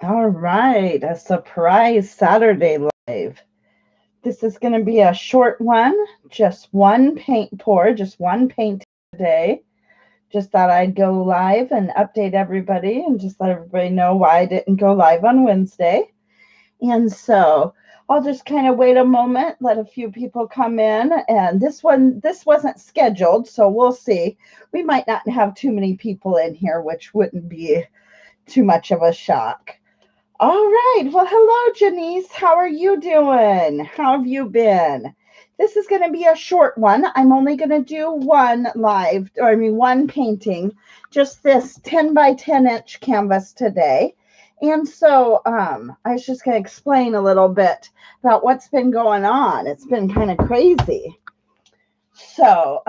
All right, a surprise Saturday live. This is going to be a short one, just one paint pour, just one paint today. Just thought I'd go live and update everybody and just let everybody know why I didn't go live on Wednesday. And so I'll just kind of wait a moment, let a few people come in. And this wasn't scheduled, so we'll see. We might not have too many people in here, which wouldn't be too much of a shock. All right. Well, hello, Janice. How are you doing? How have you been? This is going to be a short one. I'm only going to do one painting, just this 10 by 10-inch canvas today. And so I was just going to explain a little bit about what's been going on. It's been kind of crazy. So,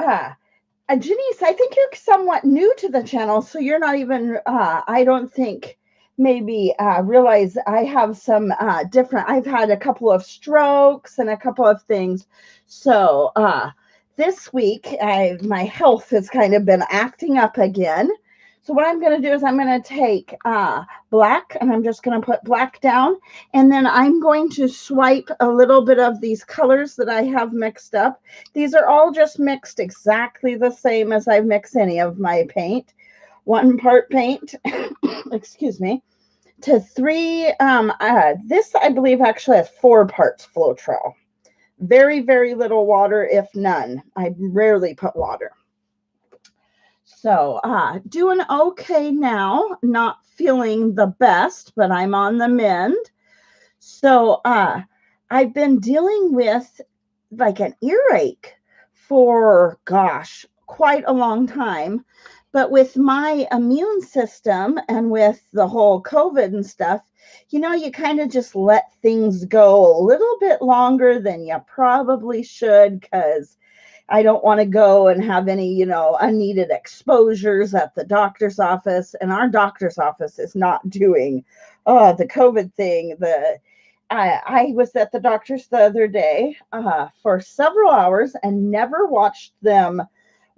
Janice, I think you're somewhat new to the channel, so you're not even, I don't think, maybe realize I have some I've had a couple of strokes and a couple of things. So this week, my health has kind of been acting up again. So what I'm going to do is I'm going to take black, and I'm just going to put black down, and then I'm going to swipe a little bit of these colors that I have mixed up. These are all just mixed exactly the same as I mix any of my paint. 1 part paint, excuse me, to 3. This, I believe, actually has 4 parts Floetrol. Very, very little water, if none. I rarely put water. So doing okay now, not feeling the best, but I'm on the mend. So I've been dealing with like an earache for, gosh, quite a long time. But with my immune system and with the whole COVID and stuff, you kind of just let things go a little bit longer than you probably should, because I don't want to go and have any, unneeded exposures at the doctor's office. And our doctor's office is not doing the COVID thing. I was at the doctor's the other day for several hours and never watched them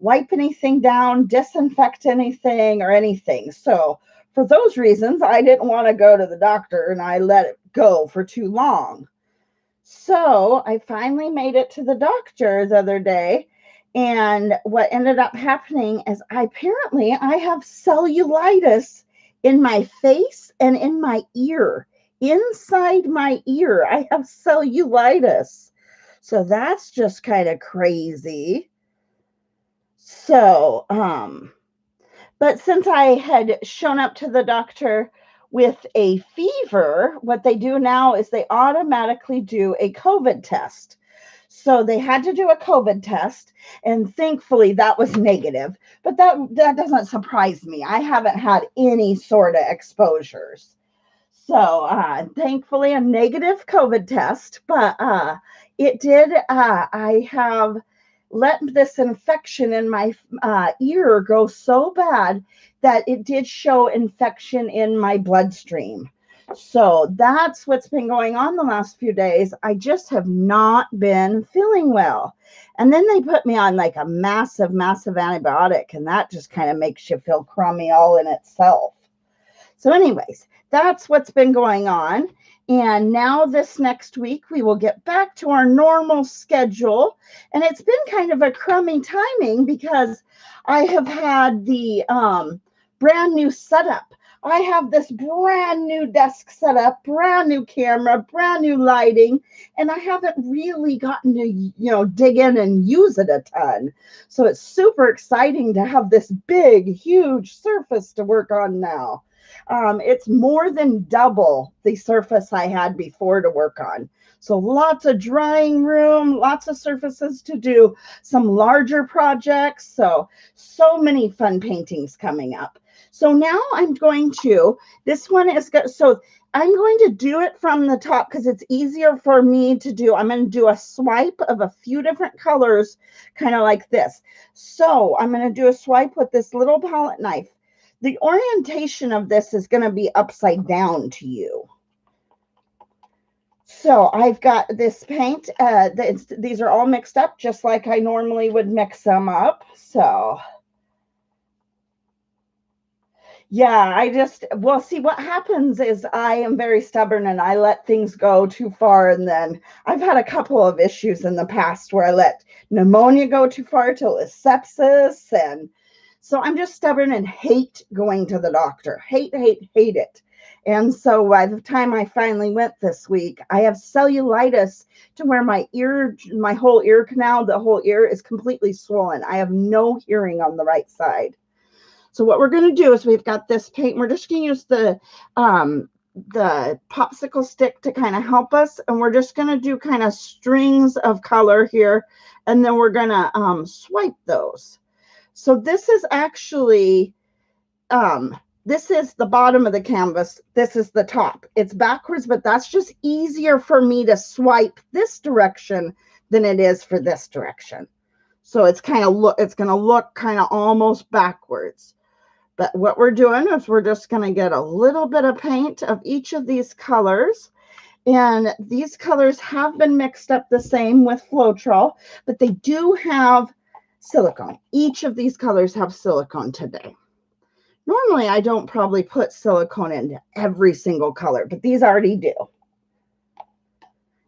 wipe anything down, disinfect anything or anything. So for those reasons, I didn't want to go to the doctor, and I let it go for too long. So I finally made it to the doctor the other day, and what ended up happening is I have cellulitis in my face and in my ear. Inside my ear, I have cellulitis. So that's just kind of crazy. So, but since I had shown up to the doctor with a fever, what they do now is they automatically do a COVID test. So they had to do a COVID test, and thankfully that was negative. But that doesn't surprise me. I haven't had any sort of exposures. So thankfully a negative COVID test, but it did. I have let this infection in my ear go so bad that it did show infection in my bloodstream. So that's what's been going on the last few days. I just have not been feeling well. And then they put me on like a massive, massive antibiotic, and that just kind of makes you feel crummy all in itself. So anyways, that's what's been going on. And now this next week, we will get back to our normal schedule. And it's been kind of a crummy timing because I have had the brand new setup. I have this brand new desk setup, brand new camera, brand new lighting, and I haven't really gotten to, dig in and use it a ton. So it's super exciting to have this big, huge surface to work on now. It's more than double the surface I had before to work on. So lots of drying room, lots of surfaces to do, some larger projects. So many fun paintings coming up. So now I'm going to, this one is good. So I'm going to do it from the top because it's easier for me to do. I'm going to do a swipe of a few different colors, kind of like this. So I'm going to do a swipe with this little palette knife. The orientation of this is going to be upside down to you. So I've got this paint. These are all mixed up just like I normally would mix them up. So Yeah, well, see, what happens is I am very stubborn and I let things go too far. And then I've had a couple of issues in the past where I let pneumonia go too far till it's sepsis. And so I'm just stubborn and hate going to the doctor. Hate, hate, hate it. And so by the time I finally went this week, I have cellulitis to where my whole ear canal, the whole ear is completely swollen. I have no hearing on the right side. So what we're going to do is we've got this paint. We're just going to use the popsicle stick to kind of help us. And we're just going to do kind of strings of color here. And then we're going to swipe those. So this is actually, this is the bottom of the canvas. This is the top. It's backwards, but that's just easier for me to swipe this direction than it is for this direction. So it's going to look kind of almost backwards. But what we're doing is we're just going to get a little bit of paint of each of these colors. And these colors have been mixed up the same with Floetrol, but they do have silicone. Each of these colors have silicone today. Normally, I don't probably put silicone into every single color, but these already do.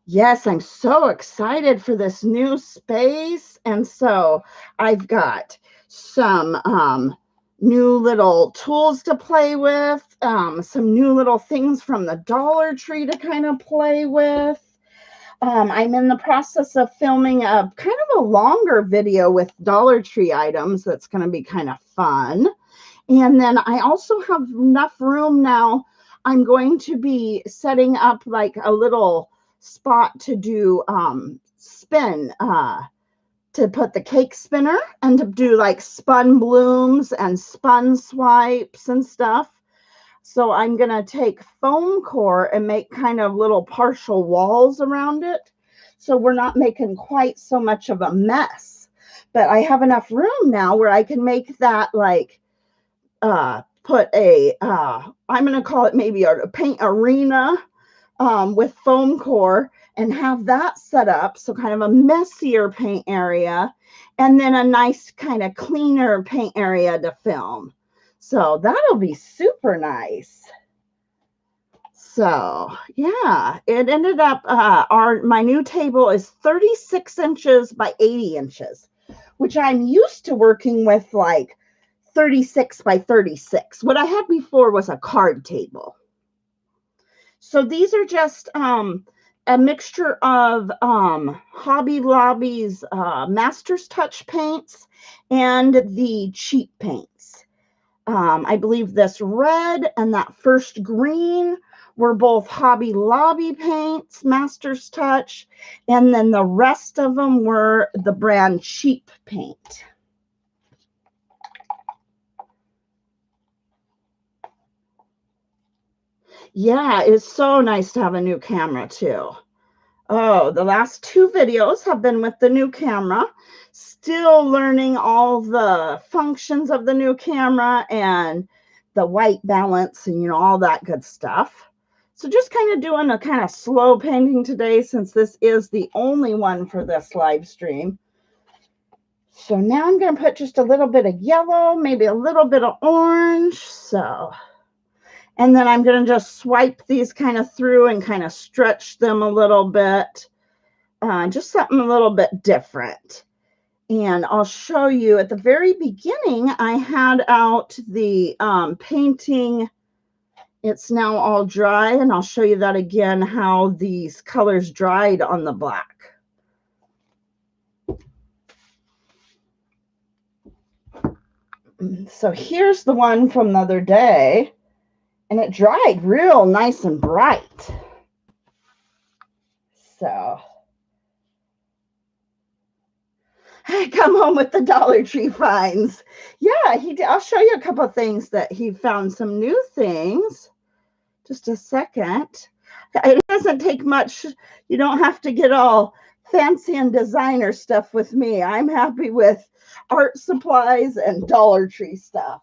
Yes, I'm so excited for this new space. And so I've got some new little tools to play with, some new little things from the Dollar Tree to kind of play with. I'm in the process of filming a kind of a longer video with Dollar Tree items that's going to be kind of fun. And then I also have enough room now. I'm going to be setting up like a little spot to do spin to put the cake spinner and to do like spun blooms and spun swipes and stuff. So I'm going to take foam core and make kind of little partial walls around it. So we're not making quite so much of a mess. But I have enough room now where I can make that like, put a, I'm going to call it maybe a paint arena with foam core and have that set up. So kind of a messier paint area and then a nice kind of cleaner paint area to film. So that'll be super nice. So yeah, it ended up, my new table is 36 inches by 80 inches, which I'm used to working with like 36 by 36. What I had before was a card table. So these are just a mixture of Hobby Lobby's Master's Touch paints and the cheap paints. I believe this red and that first green were both Hobby Lobby paints, Master's Touch, and then the rest of them were the brand Cheap Paint. Yeah, it's so nice to have a new camera too. Oh, the last two videos have been with the new camera. Still learning all the functions of the new camera and the white balance and, all that good stuff. So just kind of doing a kind of slow painting today since this is the only one for this live stream. So now I'm going to put just a little bit of yellow, maybe a little bit of orange. And then I'm going to just swipe these kind of through and kind of stretch them a little bit. Just something a little bit different. And I'll show you at the very beginning, I had out the painting. It's now all dry, and I'll show you that again, how these colors dried on the black. So here's the one from the other day, and it dried real nice and bright. So I come home with the Dollar Tree finds. Yeah, he did. I'll show you a couple of things that he found, some new things. Just a second. It doesn't take much. You don't have to get all fancy and designer stuff with me. I'm happy with art supplies and Dollar Tree stuff.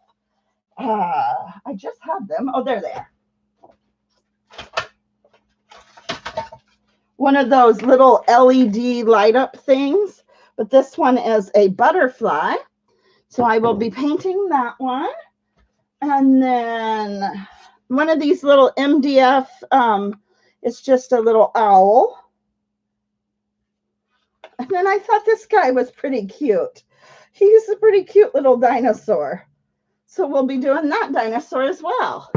I just had them. Oh, there they are. One of those little LED light up things, but this one is a butterfly. So I will be painting that one. And then one of these little MDF, it's just a little owl. And then I thought this guy was pretty cute. He's a pretty cute little dinosaur. So we'll be doing that dinosaur as well.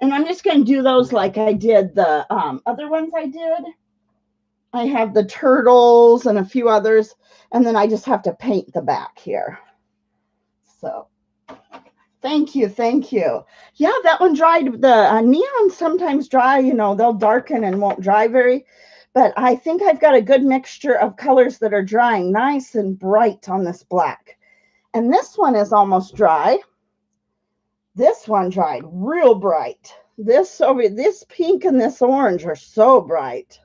And I'm just going to do those like I did the other ones I did. I have the turtles and a few others, and then I just have to paint the back here. So thank you, thank you. Yeah, that one dried. The neons sometimes dry, you know, they'll darken and won't dry very, but I think I've got a good mixture of colors that are drying nice and bright on this black. And this one is almost dry. This one dried real bright. This pink and this orange are so bright.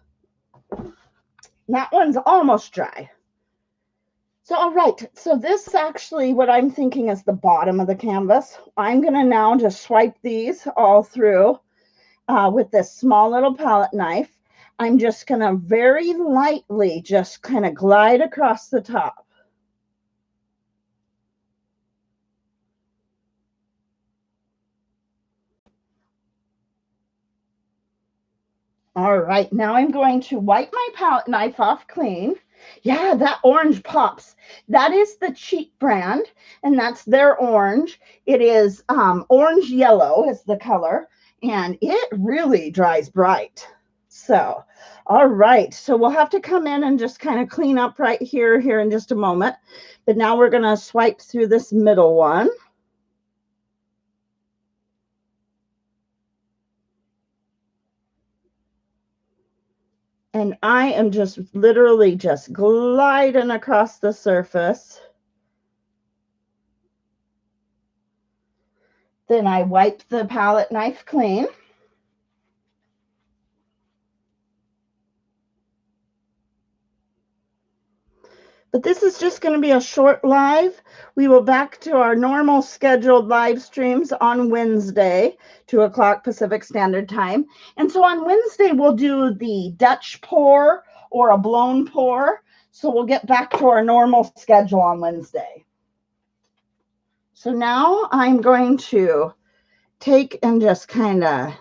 That one's almost dry. So, all right. So this actually, what I'm thinking is the bottom of the canvas. I'm going to now just swipe these all through with this small little palette knife. I'm just going to very lightly just kind of glide across the top. All right, now I'm going to wipe my palette knife off clean. Yeah, that orange pops. That is the cheap brand, and that's their orange. It is orange yellow is the color, and it really dries bright. So, all right, so we'll have to come in and just kind of clean up right here in just a moment. But now we're going to swipe through this middle one. And I am just literally just gliding across the surface. Then I wipe the palette knife clean. But this is just going to be a short live. We will back to our normal scheduled live streams on Wednesday, 2 o'clock Pacific Standard Time. And so on Wednesday, we'll do the Dutch pour or a blown pour. So we'll get back to our normal schedule on Wednesday. So now I'm going to take and just kind of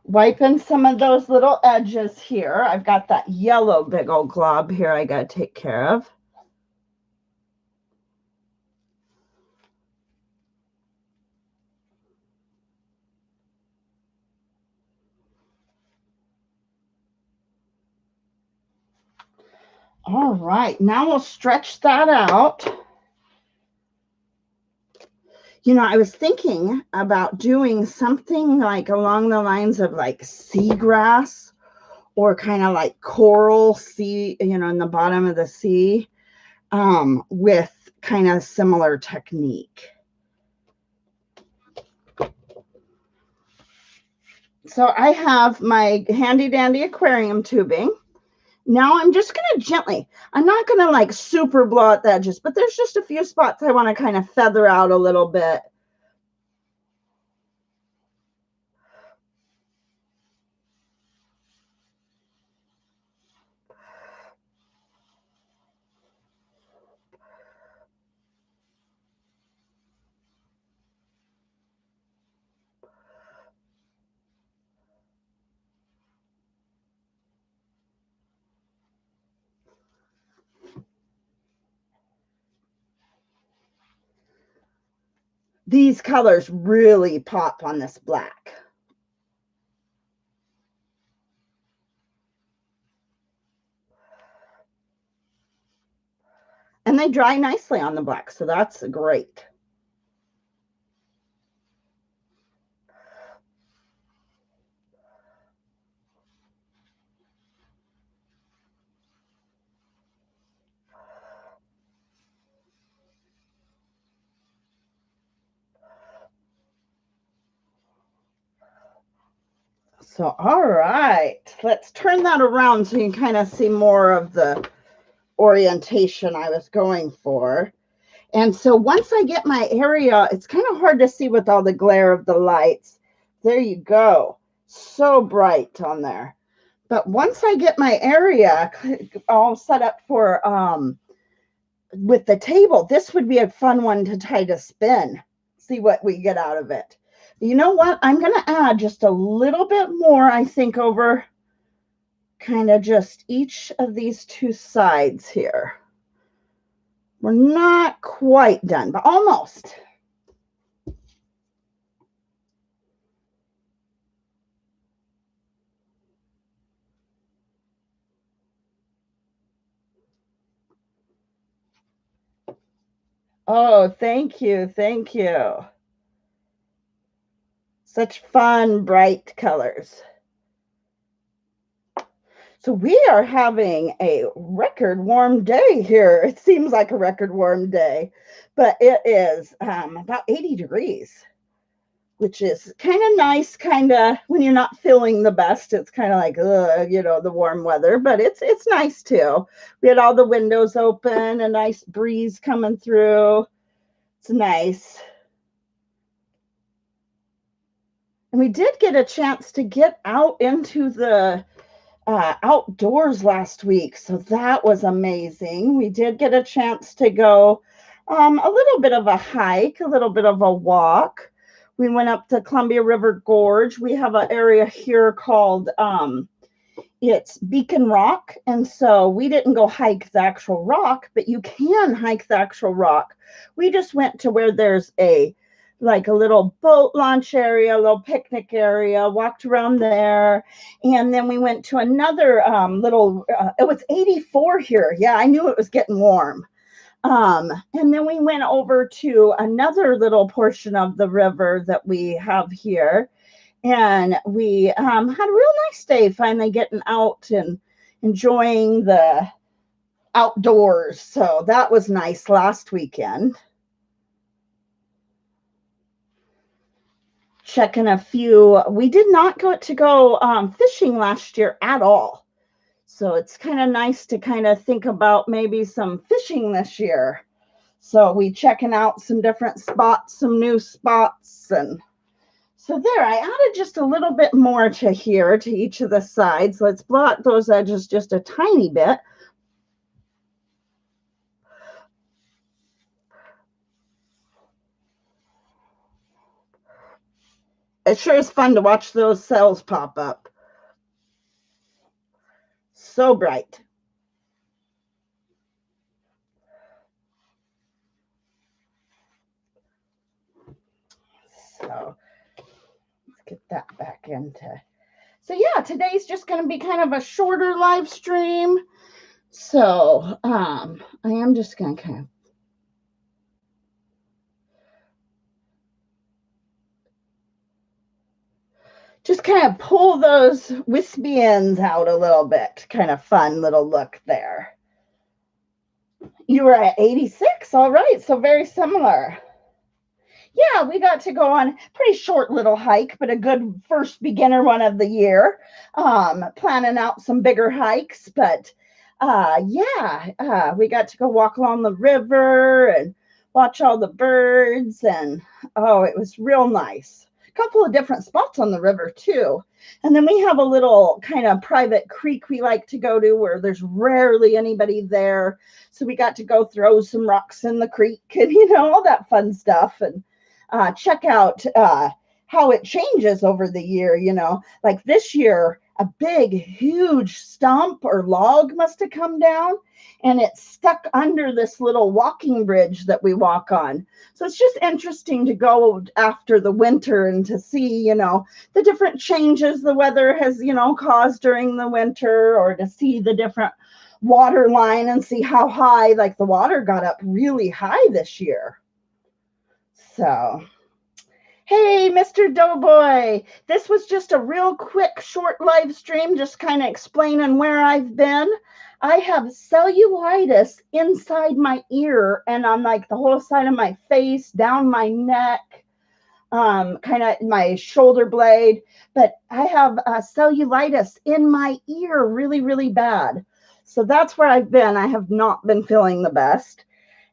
wiping some of those little edges here. I've got that yellow big old glob here I got to take care of. All right, now we'll stretch that out. You know, I was thinking about doing something like along the lines of like seagrass or kind of like coral sea, you know, in the bottom of the sea with kind of similar technique. So I have my handy dandy aquarium tubing. Now I'm just going to gently, I'm not going to like super blow out the edges, but there's just a few spots I want to kind of feather out a little bit. These colors really pop on this black. And they dry nicely on the black, so that's great. So, all right, let's turn that around so you can kind of see more of the orientation I was going for. And so once I get my area, it's kind of hard to see with all the glare of the lights. There you go. So bright on there. But once I get my area all set up for with the table, this would be a fun one to try to spin, see what we get out of it. You know what? I'm going to add just a little bit more, I think, over kind of just each of these two sides here. We're not quite done, but almost. Oh, thank you. Thank you. Such fun, bright colors. So we are having a record warm day here. It seems like a record warm day, but it is about 80 degrees, which is kind of nice, kind of when you're not feeling the best. It's kind of like, you know, the warm weather, but it's nice too. We had all the windows open, a nice breeze coming through. It's nice. And we did get a chance to get out into the outdoors last week. So that was amazing. We did get a chance to go a little bit of a hike, a little bit of a walk. We went up to Columbia River Gorge. We have an area here called it's Beacon Rock. And so we didn't go hike the actual rock, but you can hike the actual rock. We just went to where there's a little boat launch area, a little picnic area, walked around there. And then we went to another it was 84 here. Yeah, I knew it was getting warm. And then we went over to another little portion of the river that we have here. And we had a real nice day finally getting out and enjoying the outdoors. So that was nice last weekend. Checking a few. We did not go fishing last year at all. So it's kind of nice to kind of think about maybe some fishing this year. So we checking out some different spots, some new spots. And so there, I added just a little bit more to here, to each of the sides. Let's blot those edges just a tiny bit. It sure is fun to watch those cells pop up. So bright. So let's get that back into. So yeah, today's just going to be kind of a shorter live stream. So I am just going to kind of pull those wispy ends out a little bit. Kind of fun little look there. You were at 86. All right. So very similar. Yeah, we got to go on a pretty short little hike, but a good first beginner one of the year. Planning out some bigger hikes, but we got to go walk along the river and watch all the birds, and oh, it was real nice. A couple of different spots on the river too. And then we have a little kind of private creek we like to go to where there's rarely anybody there. So we got to go throw some rocks in the creek and, all that fun stuff. And check out how it changes over the year. Like this year, a big, huge stump or log must have come down and it's stuck under this little walking bridge that we walk on. So it's just interesting to go after the winter and to see, the different changes the weather has, caused during the winter, or to see the different water line and see how high, like the water got up really high this year. So, hey, Mr. Doughboy, this was just a real quick, short live stream, just kind of explaining where I've been. I have cellulitis inside my ear and on like the whole side of my face, down my neck, kind of my shoulder blade. But I have cellulitis in my ear really, really bad. So that's where I've been. I have not been feeling the best.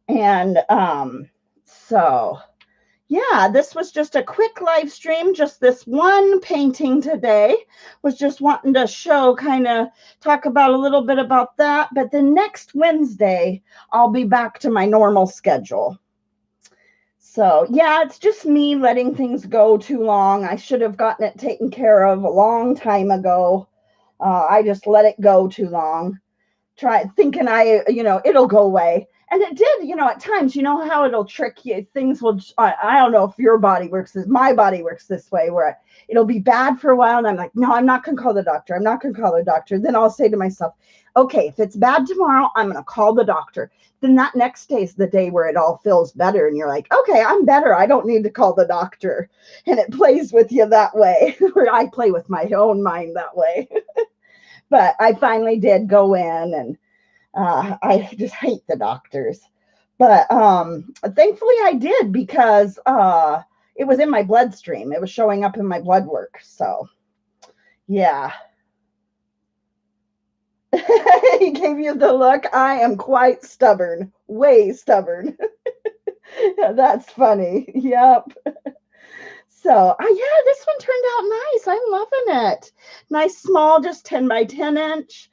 And so Yeah, this was just a quick live stream, just this one painting today. Was just wanting to show, kind of talk about a little bit about that. But then next Wednesday, I'll be back to my normal schedule. So, yeah, it's just me letting things go too long. I should have gotten it taken care of a long time ago. I just let it go too long, thinking it'll go away. And it did, at times, how it'll trick you. Things will, I don't know if your body works my body works this way, where it'll be bad for a while. And I'm like, no, I'm not going to call the doctor. I'm not going to call the doctor. Then I'll say to myself, okay, if it's bad tomorrow, I'm going to call the doctor. Then that next day is the day where it all feels better. And you're like, okay, I'm better. I don't need to call the doctor. And it plays with you that way. Or I play with my own mind that way. But I finally did go in, and I just hate the doctors. But thankfully I did, because it was in my bloodstream. It was showing up in my blood work. So, yeah. He gave you the look. I am quite stubborn, way stubborn. That's funny. Yep. So, yeah, this one turned out nice. I'm loving it. Nice, small, just 10 by 10 inch.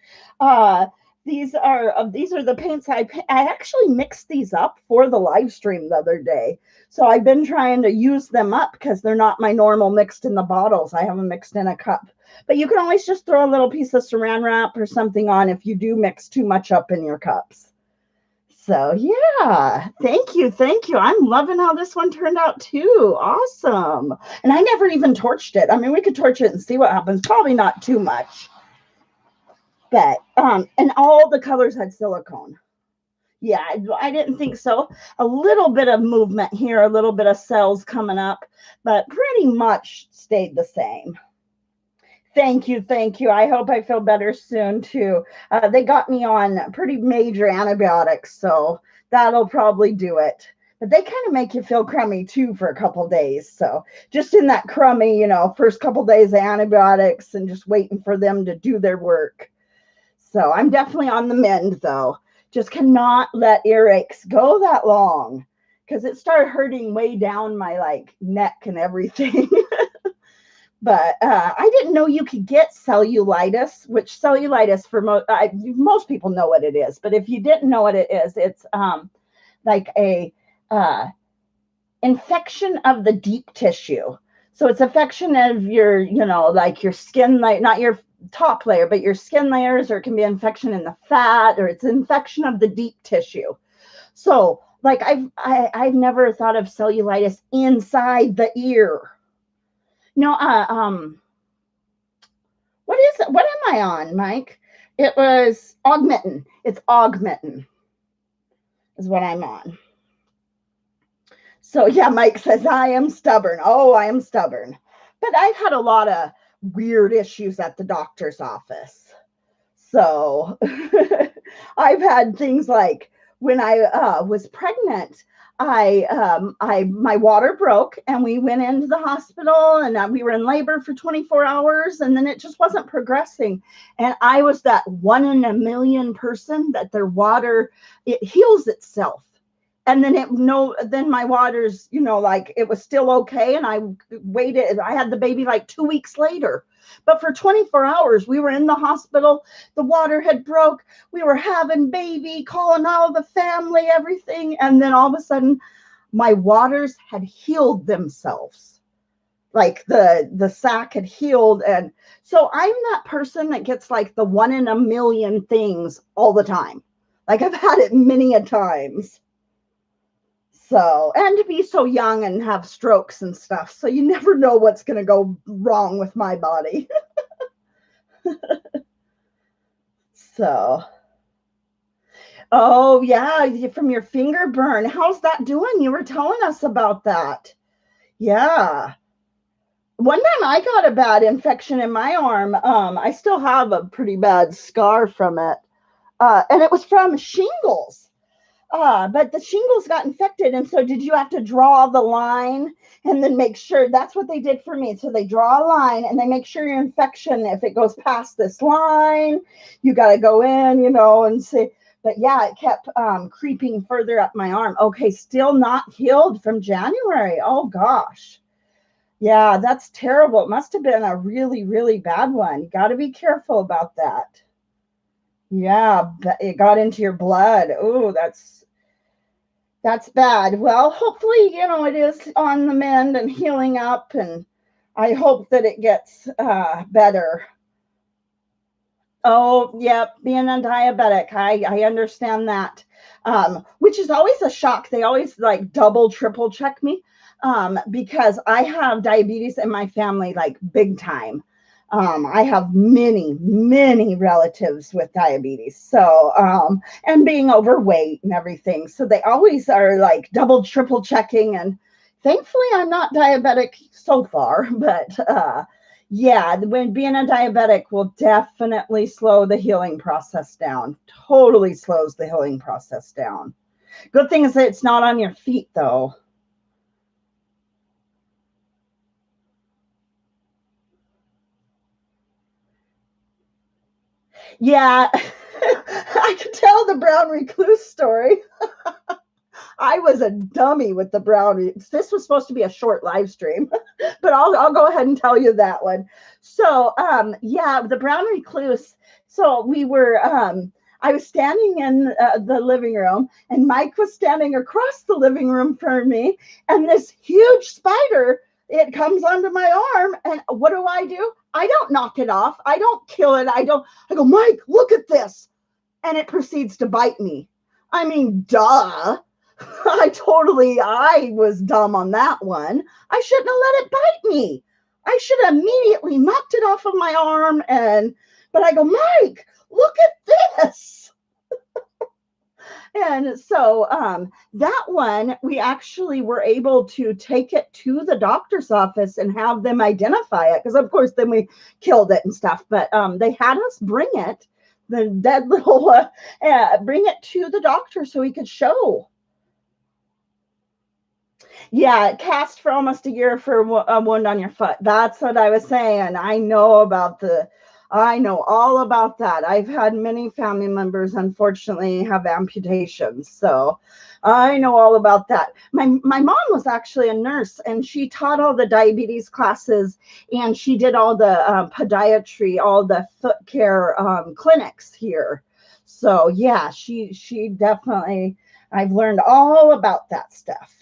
These are the paints I actually mixed these up for the live stream the other day. So I've been trying to use them up, because they're not my normal mixed in the bottles. I have them mixed in a cup. But you can always just throw a little piece of saran wrap or something on if you do mix too much up in your cups. So, yeah, thank you. I'm loving how this one turned out too. Awesome. And I never even torched it. I mean, we could torch it and see what happens. Probably not too much. But, and all the colors had silicone. Yeah, I didn't think so. A little bit of movement here, a little bit of cells coming up, but pretty much stayed the same. Thank you. I hope I feel better soon too. They got me on pretty major antibiotics, so that'll probably do it. But they kind of make you feel crummy too for a couple days. So just in that crummy, first couple days of antibiotics, and just waiting for them to do their work. So I'm definitely on the mend, though. Just cannot let earaches go that long, because it started hurting way down my neck and everything. But I didn't know you could get cellulitis, which cellulitis for most people know what it is. But if you didn't know what it is, it's like a infection of the deep tissue. So it's infection of your, your skin, not your top layer, but your skin layers, or it can be infection in the fat, or it's infection of the deep tissue. So I've never thought of cellulitis inside the ear. No, what is it? What am I on, Mike? It was Augmentin. It's Augmentin is what I'm on. So, yeah, Mike says, I am stubborn. Oh, I am stubborn. But I've had a lot of weird issues at the doctor's office. So I've had things like when I was pregnant, my water broke, and we went into the hospital, and we were in labor for 24 hours, and then it just wasn't progressing. And I was that 1 in a million person that their water, it heals itself. And then then my water's, it was still okay. And I waited, I had the baby 2 weeks later. But for 24 hours, we were in the hospital. The water had broke. We were having baby, calling all the family, everything. And then all of a sudden, my waters had healed themselves. The sac had healed. And so I'm that person that gets the 1 in a million things all the time. I've had it many a times. So, and to be so young and have strokes and stuff. So you never know what's going to go wrong with my body. So, oh yeah, from your finger burn. How's that doing? You were telling us about that. Yeah. One time I got a bad infection in my arm. I still have a pretty bad scar from it. And it was from shingles. But the shingles got infected. And so did you have to draw the line and then make sure? That's what they did for me. So they draw a line and they make sure your infection, if it goes past this line, you got to go in, and see. But yeah, it kept creeping further up my arm. Okay, still not healed from January. Oh gosh. Yeah, that's terrible. It must have been a really, really bad one. You got to be careful about that. Yeah, it got into your blood. Oh, that's bad. Well, hopefully, it is on the mend and healing up, and I hope that it gets better. Oh, yep, being a diabetic, I understand that. Which is always a shock. They always like double, triple check me, because I have diabetes in my family, like big time. I have many, many relatives with diabetes. So, and being overweight and everything. So they always are like double, triple checking. And thankfully, I'm not diabetic so far, but yeah, when being a diabetic will definitely slow the healing process down. Totally slows the healing process down. Good thing is that it's not on your feet, though. Yeah, I could tell the brown recluse story. I was a dummy with the brown. This was supposed to be a short live stream, but I'll go ahead and tell you that one. So yeah, the brown recluse. So we were I was standing in the living room, and Mike was standing across the living room from me, and this huge spider, it comes onto my arm, and what do? I don't knock it off. I don't kill it. I go, Mike, look at this. And it proceeds to bite me. I mean, duh. I was dumb on that one. I shouldn't have let it bite me. I should have immediately knocked it off of my arm, but I go, Mike, look at this. And so that one, we actually were able to take it to the doctor's office and have them identify it. Because, of course, then we killed it and stuff. But they had us bring it, the dead little, bring it to the doctor so he could show. Yeah, cast for almost a year for a wound on your foot. That's what I was saying. I know all about that. I've had many family members, unfortunately, have amputations. So I know all about that. My mom was actually a nurse, and she taught all the diabetes classes, and she did all the podiatry, all the foot care clinics here. So yeah, she definitely, I've learned all about that stuff.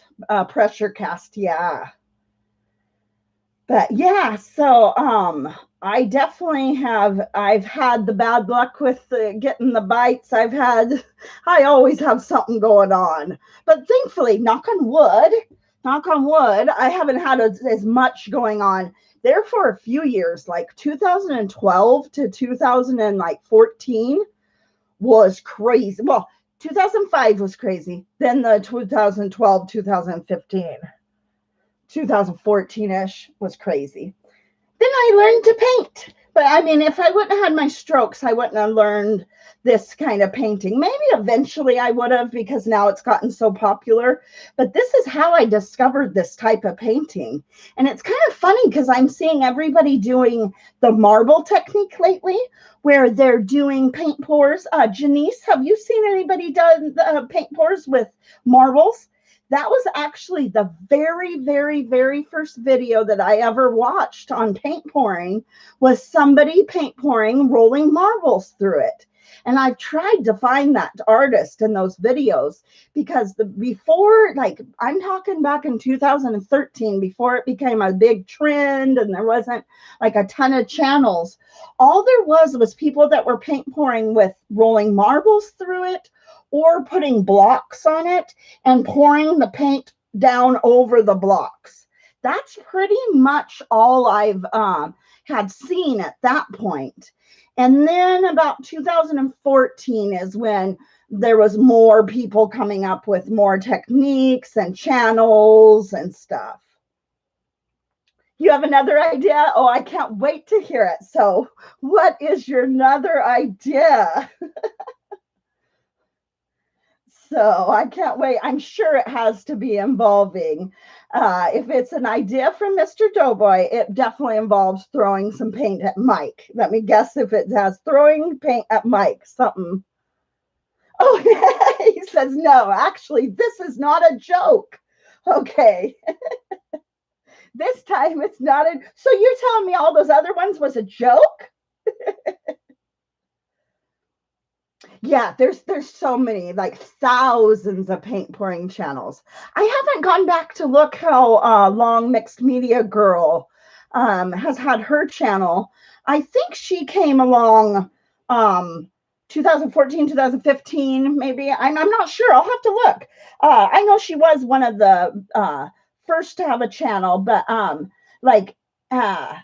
Pressure cast, yeah. But yeah, so I definitely I've had the bad luck with getting the bites. I always have something going on. But thankfully, knock on wood, I haven't had as much going on there for a few years. Like 2012 to 2014 was crazy. Well, 2005 was crazy. Then the 2012, 2015, 2014-ish was crazy. Then I learned to paint. But I mean, if I wouldn't have had my strokes, I wouldn't have learned this kind of painting. Maybe eventually I would have, because now it's gotten so popular. But this is how I discovered this type of painting. And it's kind of funny because I'm seeing everybody doing the marble technique lately, where they're doing paint pours. Janice, have you seen anybody done paint pours with marbles? That was actually the very, very, very first video that I ever watched on paint pouring, was somebody paint pouring rolling marbles through it. And I've tried to find that artist in those videos, because before, like, I'm talking back in 2013, before it became a big trend and there wasn't like a ton of channels, all there was people that were paint pouring with rolling marbles through it, or putting blocks on it and pouring the paint down over the blocks. That's pretty much all I've had seen at that point. And then about 2014 is when there was more people coming up with more techniques and channels and stuff. You have another idea? Oh, I can't wait to hear it. So what is your another idea? So I can't wait. I'm sure it has to be involving. If it's an idea from Mr. Doughboy, it definitely involves throwing some paint at Mike. Let me guess if it has throwing paint at Mike, something. Oh, he says, no, actually, this is not a joke. Okay. This time it's not a. So you're telling me all those other ones was a joke? Yeah, there's so many, like thousands of paint pouring channels. I haven't gone back to look how long Mixed Media Girl has had her channel. I think she came along 2014, 2015, maybe. I'm not sure. I'll have to look. I know she was one of the first to have a channel, but like uh,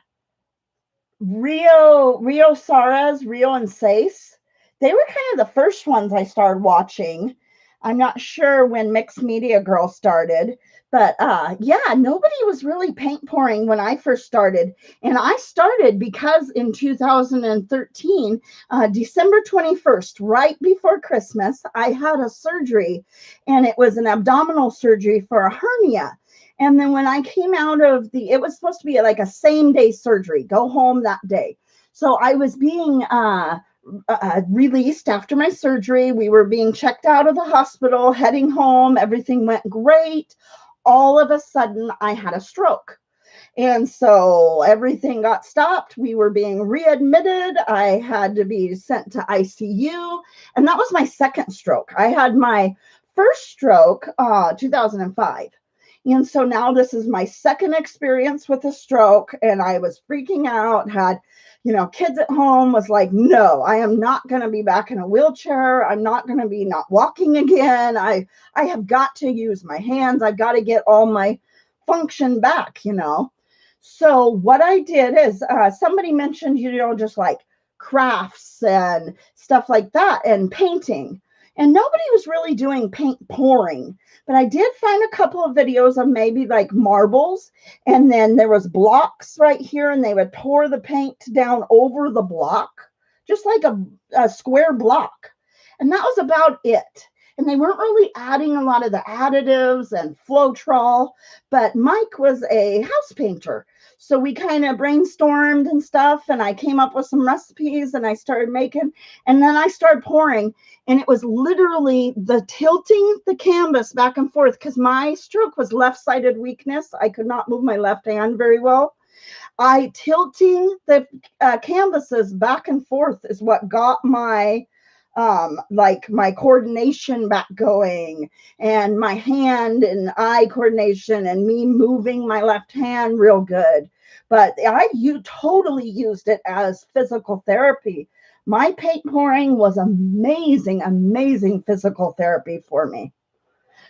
Rio Saras, Rio and Sace, they were kind of the first ones I started watching. I'm not sure when Mixed Media Girl started, but yeah, nobody was really paint pouring when I first started. And I started because in 2013, December 21st, right before Christmas, I had a surgery, and it was an abdominal surgery for a hernia. And then when I came out of it was supposed to be like a same day surgery, go home that day. So I was being released after my surgery. We were being checked out of the hospital, heading home. Everything went great. All of a sudden, I had a stroke. And so everything got stopped. We were being readmitted. I had to be sent to ICU. And that was my second stroke. I had my first stroke 2005. And so now this is my second experience with a stroke, and I was freaking out, had, kids at home, was like, no, I am not going to be back in a wheelchair. I'm not going to be not walking again. I have got to use my hands. I've got to get all my function back. So what I did is somebody mentioned, just like crafts and stuff like that and painting. And nobody was really doing paint pouring, but I did find a couple of videos of maybe like marbles, and then there was blocks right here, and they would pour the paint down over the block, just like a square block. And that was about it. And they weren't really adding a lot of the additives and Floetrol, but Mike was a house painter. So we kind of brainstormed and stuff, and I came up with some recipes, and I started making, and then I started pouring. And it was literally the tilting the canvas back and forth, because my stroke was left-sided weakness. I could not move my left hand very well. I tilting the canvases back and forth is what got my like my coordination back going, and my hand and eye coordination, and me moving my left hand real good. But you totally used it as physical therapy. My paint pouring was amazing, amazing physical therapy for me.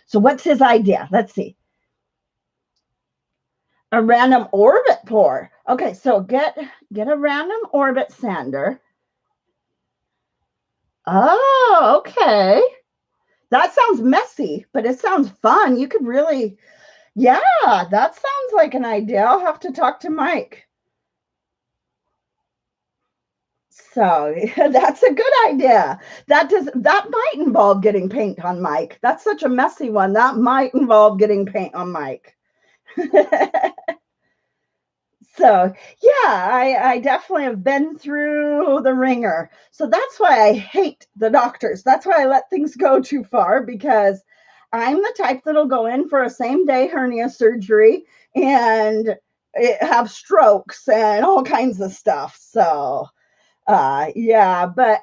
So what's his idea? Let's see. A random orbit pour. Okay, so get a random orbit sander. Oh, okay. That sounds messy, but it sounds fun. You could really, yeah, that sounds like an idea. I'll have to talk to Mike. So that's a good idea. That might involve getting paint on Mike. That's such a messy one. That might involve getting paint on Mike. So yeah, I definitely have been through the ringer. So that's why I hate the doctors. That's why I let things go too far, because I'm the type that'll go in for a same day hernia surgery and have strokes and all kinds of stuff. So yeah, but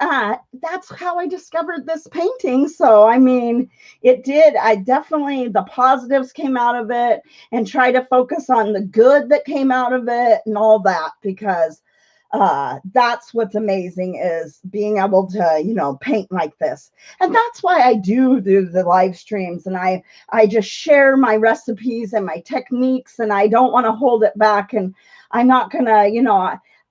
that's how I discovered this painting. So I mean, I definitely, the positives came out of it, and try to focus on the good that came out of it and all that, because that's what's amazing, is being able to paint like this. And that's why I do the live streams, and I just share my recipes and my techniques, and I don't want to hold it back. And I'm not gonna,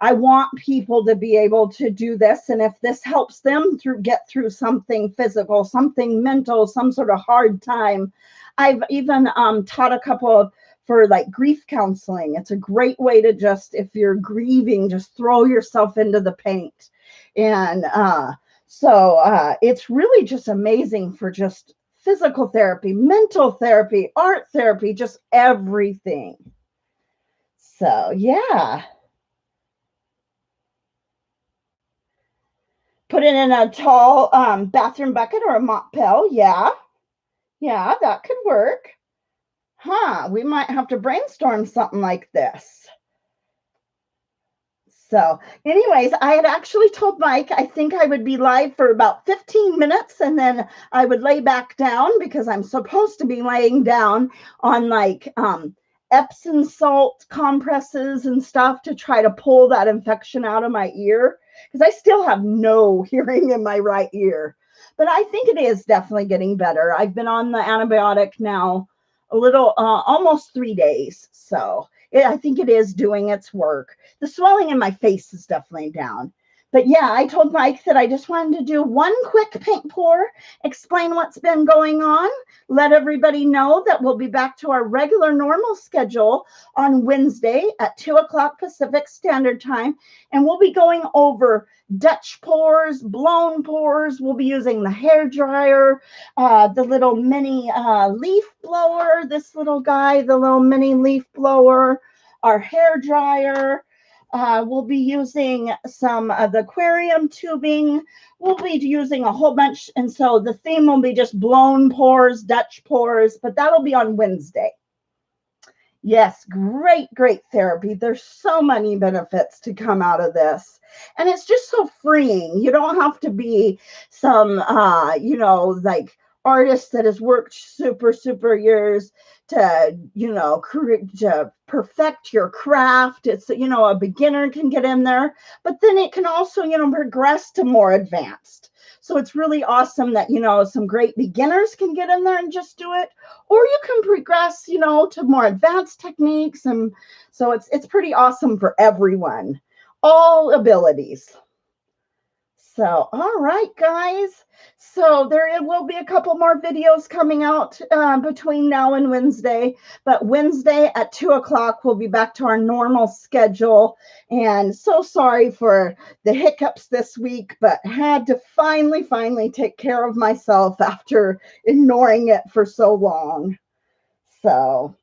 I want people to be able to do this. And if this helps them get through something physical, something mental, some sort of hard time. I've even taught a couple of, for like grief counseling. It's a great way to just, if you're grieving, just throw yourself into the paint. And so it's really just amazing for just physical therapy, mental therapy, art therapy, just everything. So yeah. Put it in a tall bathroom bucket or a mop pail. Yeah. Yeah, that could work. Huh, we might have to brainstorm something like this. So, anyways, I had actually told Mike I think I would be live for about 15 minutes and then I would lay back down because I'm supposed to be laying down on like Epsom salt compresses and stuff to try to pull that infection out of my ear because I still have no hearing in my right ear. But I think it is definitely getting better. I've been on the antibiotic now a little, almost 3 days. So I think it is doing its work. The swelling in my face is definitely down. But yeah, I told Mike that I just wanted to do one quick paint pour, explain what's been going on, let everybody know that we'll be back to our regular normal schedule on Wednesday at 2 o'clock Pacific Standard Time. And we'll be going over Dutch pours, blown pours. We'll be using the hair dryer, the little mini leaf blower, this little guy, the little mini leaf blower, our hair dryer. We'll be using some of the aquarium tubing. We'll be using a whole bunch. And so the theme will be just blown pours, Dutch pours, but that'll be on Wednesday. Yes, great, great therapy. There's so many benefits to come out of this. And it's just so freeing. You don't have to be some, like artist that has worked super years to, to perfect your craft. It's, a beginner can get in there, but then it can also, progress to more advanced. So it's really awesome that, some great beginners can get in there and just do it, or you can progress, to more advanced techniques. And so it's pretty awesome for everyone, all abilities. So, all right, guys. So there will be a couple more videos coming out between now and Wednesday. But Wednesday at 2 o'clock, we'll be back to our normal schedule. And so sorry for the hiccups this week, but had to finally take care of myself after ignoring it for so long. So,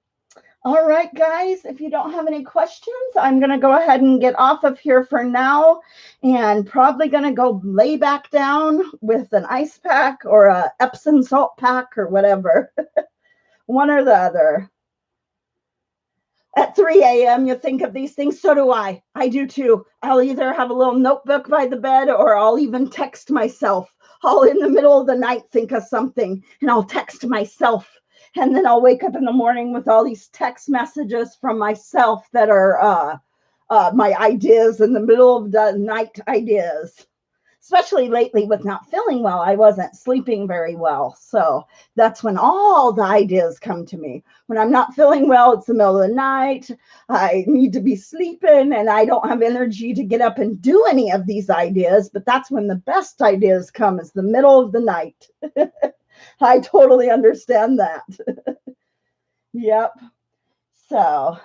all right, guys, if you don't have any questions, I'm going to go ahead and get off of here for now and probably going to go lay back down with an ice pack or a Epsom salt pack or whatever, one or the other. At 3 a.m., you think of these things. So do I. I do too. I'll either have a little notebook by the bed or I'll even text myself. I'll in the middle of the night think of something and I'll text myself. And then I'll wake up in the morning with all these text messages from myself that are my ideas in the middle of the night ideas. Especially lately with not feeling well, I wasn't sleeping very well. So that's when all the ideas come to me. When I'm not feeling well, it's the middle of the night. I need to be sleeping and I don't have energy to get up and do any of these ideas. But that's when the best ideas come, is the middle of the night. I totally understand that. Yep. So,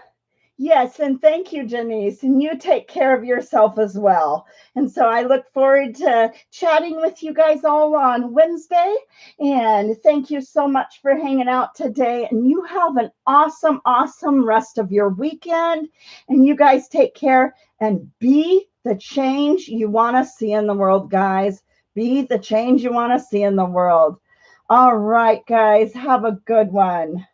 yes, and thank you, Janice. And you take care of yourself as well. And so I look forward to chatting with you guys all on Wednesday. And thank you so much for hanging out today. And you have an awesome rest of your weekend. And you guys take care and be the change you want to see in the world, guys. Be the change you want to see in the world. All right, guys, have a good one.